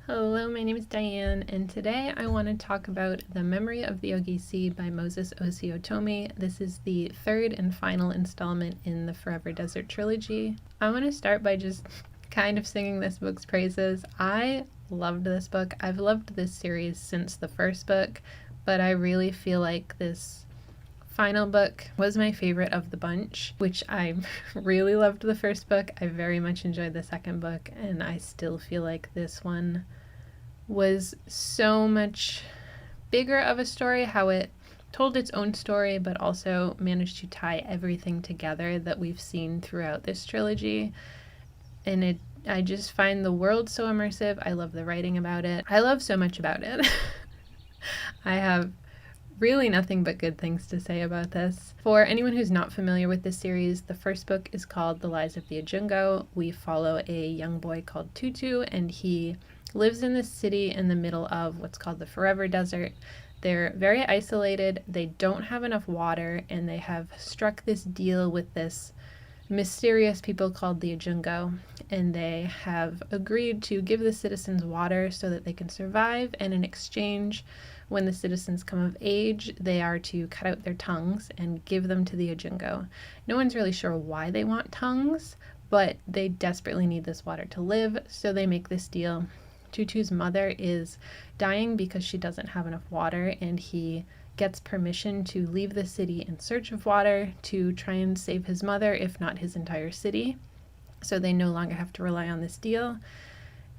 Hello, my name is Diane, and today I want to talk about The Memory of the Ogisi by Moses Ose Utomi. This is the third and final installment in the Forever Desert trilogy. I want to start by just kind of singing this book's praises. I loved this book. I've loved this series since the first book, but I really feel like this final book was my favorite of the bunch, which I really loved the first book. I very much enjoyed the second book, and I still feel like this one was so much bigger of a story, how it told its own story, but also managed to tie everything together that we've seen throughout this trilogy. And I just find the world so immersive. I love the writing about it. I love so much about it. I have really nothing but good things to say about this. For anyone who's not familiar with this series, the first book is called The Lies of the Ajungo. We follow a young boy called Tutu, and he lives in this city in the middle of what's called the Forever Desert. They're very isolated, they don't have enough water, and they have struck this deal with this mysterious people called the Ajungo, and they have agreed to give the citizens water so that they can survive, and in exchange, when the citizens come of age, they are to cut out their tongues and give them to the Ajungo. No one's really sure why they want tongues, but they desperately need this water to live, so they make this deal. Tutu's mother is dying because she doesn't have enough water, and he gets permission to leave the city in search of water to try and save his mother, if not his entire city. So they no longer have to rely on this deal.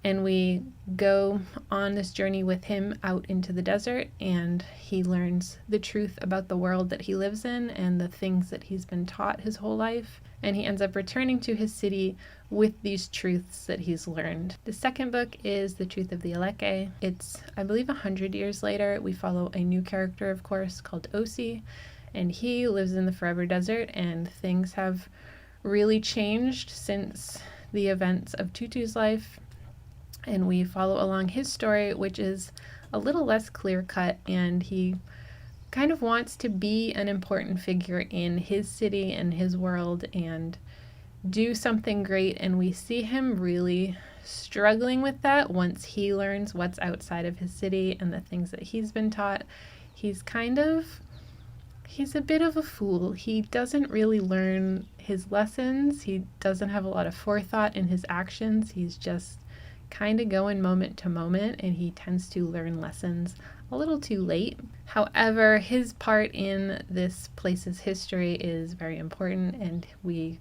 And we go on this journey with him out into the desert, and he learns the truth about the world that he lives in and the things that he's been taught his whole life. And he ends up returning to his city with these truths that he's learned. The second book is The Truth of the Aleke. It's, I believe, 100 years later. We follow a new character, of course, called Osi, and he lives in the Forever Desert, and things have really changed since the events of Tutu's life. And we follow along his story, which is a little less clear-cut, and he kind of wants to be an important figure in his city and his world and do something great, and we see him really struggling with that once he learns what's outside of his city and the things that he's been taught. He's a bit of a fool. He doesn't really learn his lessons. He doesn't have a lot of forethought in his actions. He's just kind of going moment to moment, and he tends to learn lessons a little too late. However, his part in this place's history is very important, and we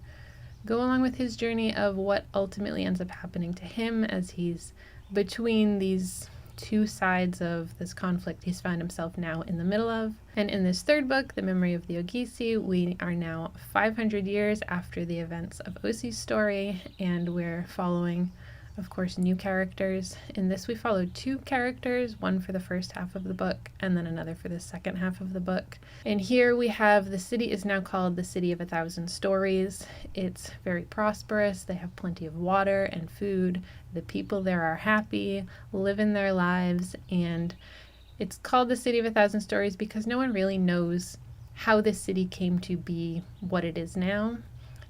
go along with his journey of what ultimately ends up happening to him as he's between these two sides of this conflict he's found himself now in the middle of. And in this third book, The Memory of the Ogisi, we are now 500 years after the events of Osi's story, and we're following, of course, new characters. In this, we followed two characters, one for the first half of the book and then another for the second half of the book. And here we have the city is now called the City of 1,000 Stories. It's very prosperous. They have plenty of water and food. The people there are happy, living their lives, and it's called the City of 1,000 Stories because no one really knows how this city came to be what it is now.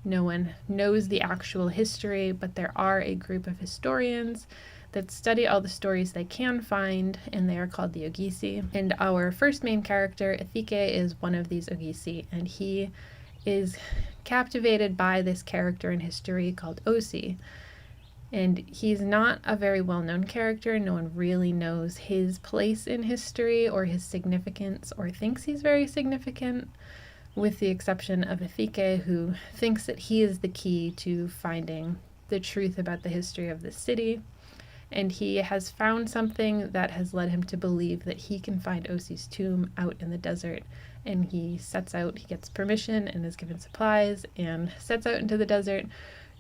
No one knows the actual history, but there are a group of historians that study all the stories they can find, and they are called the Ogisi. And our first main character, Ethike, is one of these Ogisi, and he is captivated by this character in history called Osi. And he's not a very well-known character. No one really knows his place in history or his significance or thinks he's very significant, with the exception of Ethike, who thinks that he is the key to finding the truth about the history of the city. And he has found something that has led him to believe that he can find Osi's tomb out in the desert. And he sets out, he gets permission and is given supplies and sets out into the desert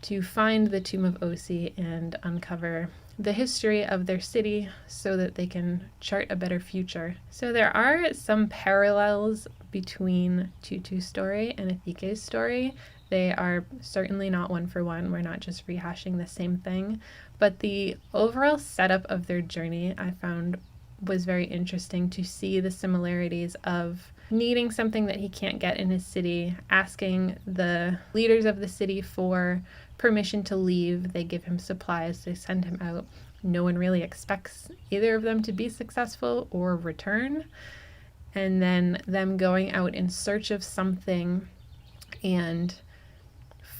to find the tomb of Osi and uncover the history of their city so that they can chart a better future. So there are some parallels between Tutu's story and Ethike's story. They are certainly not one for one. We're not just rehashing the same thing. But the overall setup of their journey I found was very interesting to see the similarities of needing something that he can't get in his city, asking the leaders of the city for permission to leave. They give him supplies, they send him out, no one really expects either of them to be successful or return. And then them going out in search of something and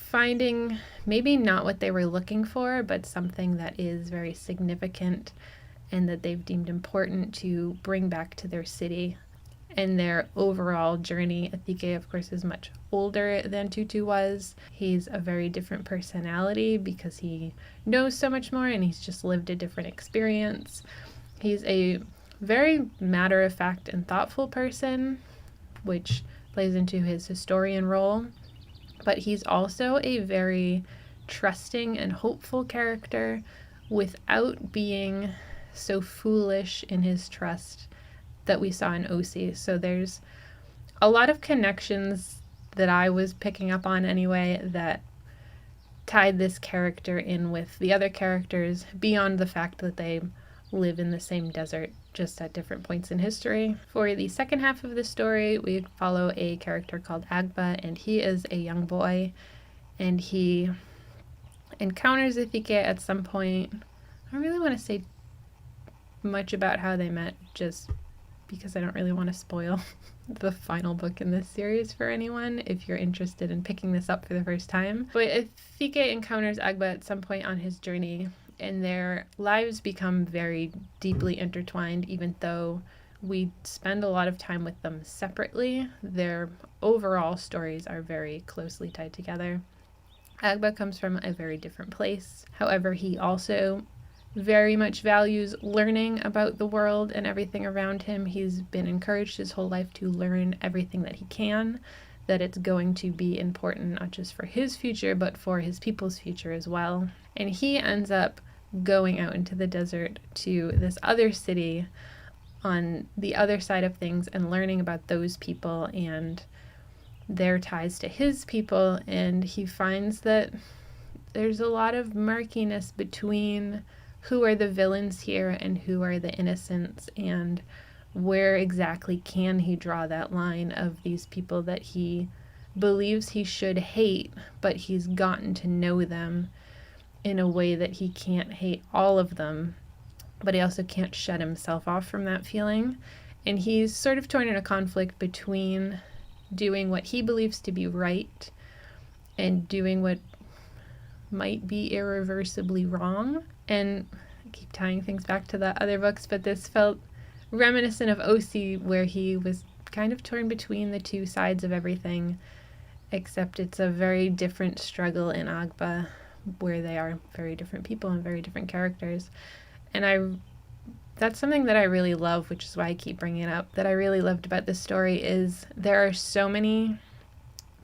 finding maybe not what they were looking for, but something that is very significant and that they've deemed important to bring back to their city. And their overall journey, Athike, of course, is much older than Tutu was. He's a very different personality because he knows so much more and he's just lived a different experience. He's a very matter-of-fact and thoughtful person, which plays into his historian role. But he's also a very trusting and hopeful character without being so foolish in his trust that we saw in Ose. So there's a lot of connections that I was picking up on anyway that tied this character in with the other characters beyond the fact that they live in the same desert, just at different points in history. For the second half of the story, we follow a character called Agba, and he is a young boy, and he encounters Athike at some point. I don't really want to say much about how they met, just because I don't really want to spoil the final book in this series for anyone if you're interested in picking this up for the first time. But Athike encounters Agba at some point on his journey, and their lives become very deeply intertwined. Even though we spend a lot of time with them separately, their overall stories are very closely tied together. Agba comes from a very different place. However, he also very much values learning about the world and everything around him. He's been encouraged his whole life to learn everything that he can, that it's going to be important not just for his future, but for his people's future as well. And he ends up going out into the desert to this other city on the other side of things and learning about those people and their ties to his people. And he finds that there's a lot of murkiness between who are the villains here and who are the innocents, and where exactly can he draw that line of these people that he believes he should hate, but he's gotten to know them in a way that he can't hate all of them, but he also can't shut himself off from that feeling. And he's sort of torn in a conflict between doing what he believes to be right and doing what might be irreversibly wrong. And I keep tying things back to the other books, but this felt reminiscent of Ose, where he was kind of torn between the two sides of everything, except it's a very different struggle in Agba, where they are very different people and very different characters. And that's something that I really love, which is why I keep bringing it up, that I really loved about this story, is there are so many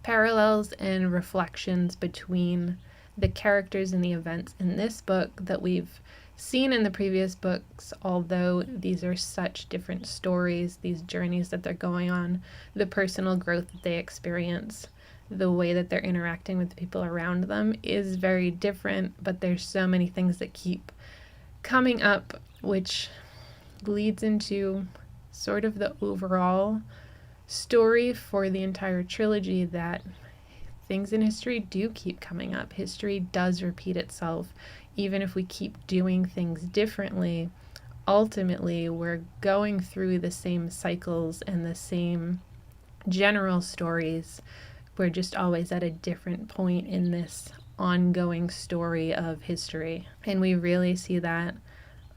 parallels and reflections between the characters and the events in this book that we've seen in the previous books, although these are such different stories, these journeys that they're going on, the personal growth that they experience, the way that they're interacting with the people around them is very different, but there's so many things that keep coming up, which leads into sort of the overall story for the entire trilogy, that things in history do keep coming up. History does repeat itself. Even if we keep doing things differently, ultimately we're going through the same cycles and the same general stories. We're just always at a different point in this ongoing story of history. And we really see that.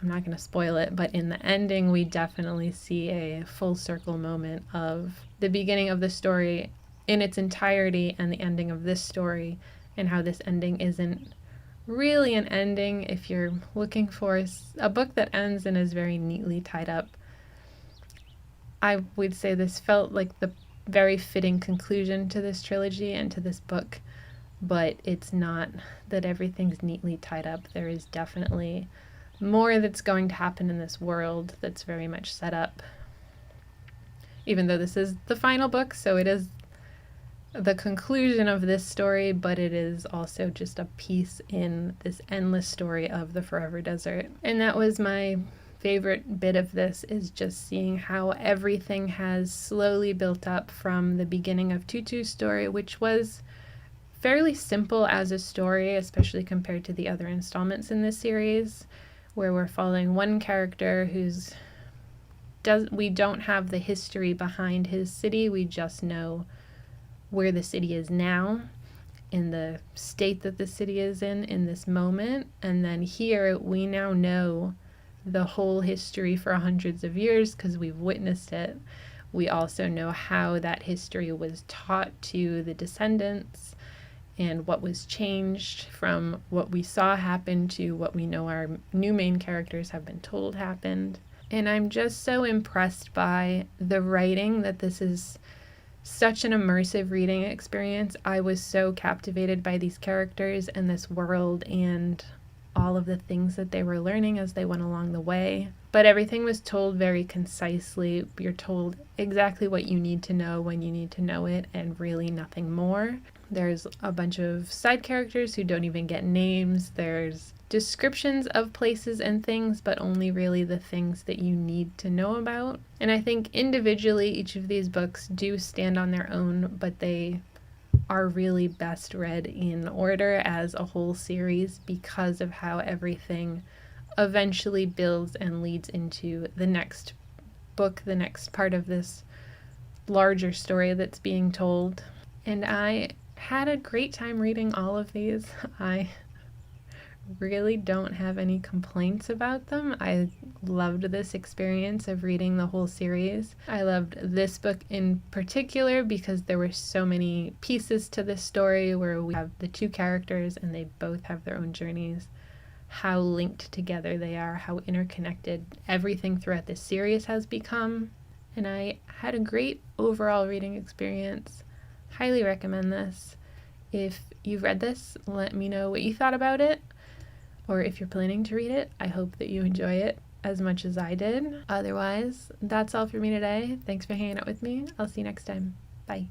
I'm not going to spoil it, but in the ending, we definitely see a full circle moment of the beginning of the story in its entirety and the ending of this story, and how this ending isn't really an ending. If you're looking for a book that ends and is very neatly tied up, I would say this felt like the very fitting conclusion to this trilogy and to this book, but it's not that everything's neatly tied up. There is definitely more that's going to happen in this world that's very much set up, even though this is the final book, so it is the conclusion of this story, but it is also just a piece in this endless story of the Forever Desert. And that was my favorite bit of this, is just seeing how everything has slowly built up from the beginning of Tutu's story, which was fairly simple as a story, especially compared to the other installments in this series, where we're following one character we don't have the history behind his city. We just know where the city is now, in the state that the city is in this moment. And then here we now know the whole history for hundreds of years because we've witnessed it. We also know how that history was taught to the descendants and what was changed from what we saw happen to what we know our new main characters have been told happened. And I'm just so impressed by the writing, that this is such an immersive reading experience. I was so captivated by these characters and this world and all of the things that they were learning as they went along the way. But everything was told very concisely. You're told exactly what you need to know when you need to know it, and really nothing more. There's a bunch of side characters who don't even get names. There's descriptions of places and things, but only really the things that you need to know about. And I think individually each of these books do stand on their own, but they are really best read in order as a whole series because of how everything eventually builds and leads into the next book, the next part of this larger story that's being told. And I had a great time reading all of these. I really don't have any complaints about them. I loved this experience of reading the whole series. I loved this book in particular because there were so many pieces to this story where we have the two characters and they both have their own journeys, how linked together they are, how interconnected everything throughout this series has become. And I had a great overall reading experience. Highly recommend this. If you've read this, let me know what you thought about it. Or if you're planning to read it, I hope that you enjoy it as much as I did. Otherwise, that's all for me today. Thanks for hanging out with me. I'll see you next time. Bye.